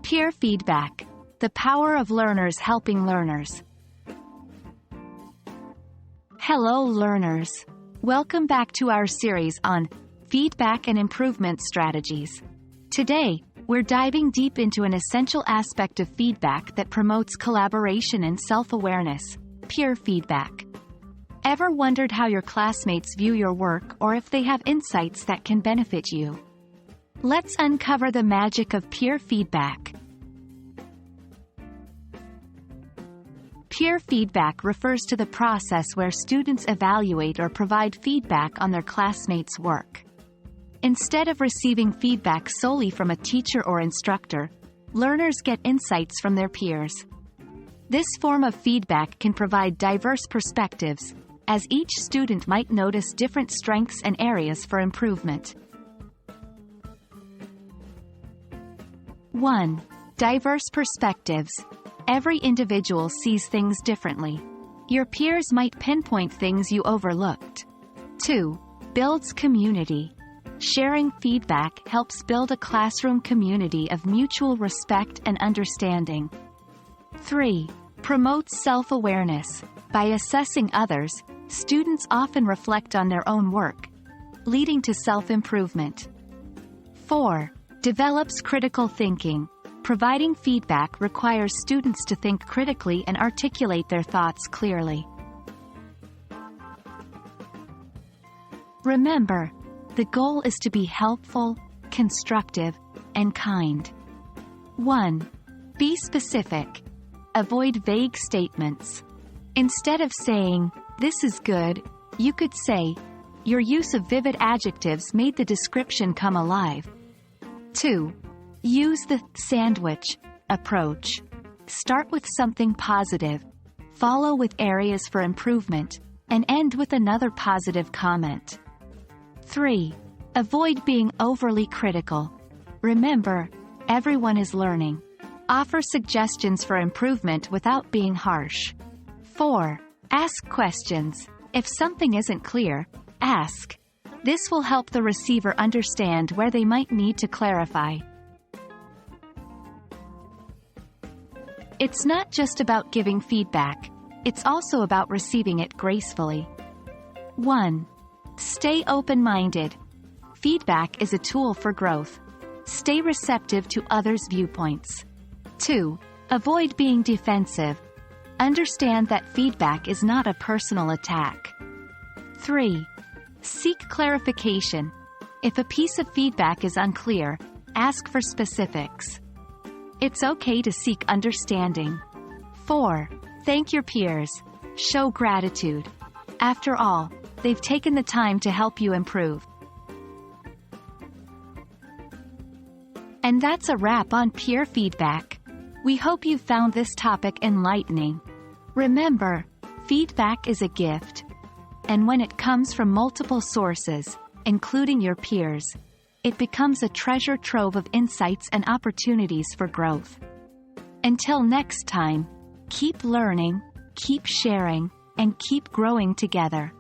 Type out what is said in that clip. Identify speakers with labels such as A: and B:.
A: Peer feedback. The power of learners helping learners. Hello learners. Welcome back to our series on feedback and improvement strategies. Today, we're diving deep into an essential aspect of feedback that promotes collaboration and self-awareness, peer feedback. Ever wondered how your classmates view your work or if they have insights that can benefit you? Let's uncover the magic of peer feedback. Peer feedback refers to the process where students evaluate or provide feedback on their classmates' work. Instead of receiving feedback solely from a teacher or instructor, learners get insights from their peers. This form of feedback can provide diverse perspectives, as each student might notice different strengths and areas for improvement. 1. Diverse perspectives. Every individual sees things differently. Your peers might pinpoint things you overlooked. 2. Builds community. Sharing feedback helps build a classroom community of mutual respect and understanding. 3. Promotes self-awareness. By assessing others, students often reflect on their own work, leading to self-improvement. 4. Develops critical thinking. Providing feedback requires students to think critically and articulate their thoughts clearly. Remember, the goal is to be helpful, constructive, and kind. 1. Be specific. Avoid vague statements. Instead of saying, "This is good," you could say, "Your use of vivid adjectives made the description come alive." 2. Use the sandwich approach. Start with something positive, follow with areas for improvement, and end with another positive comment. 3. Avoid being overly critical. Remember, everyone is learning. Offer suggestions for improvement without being harsh. 4. Ask questions. If something isn't clear, ask. This will help the receiver understand where they might need to clarify. It's not just about giving feedback, it's also about receiving it gracefully. 1. Stay open-minded. Feedback is a tool for growth. Stay receptive to others' viewpoints. 2. Avoid being defensive. Understand that feedback is not a personal attack. 3. Seek clarification. If a piece of feedback is unclear, ask for specifics. It's okay to seek understanding. 4. Thank your peers. Show gratitude. After all, they've taken the time to help you improve. And that's a wrap on peer feedback. We hope you found this topic enlightening. Remember, feedback is a gift. And when it comes from multiple sources, including your peers, it becomes a treasure trove of insights and opportunities for growth. Until next time, keep learning, keep sharing, and keep growing together.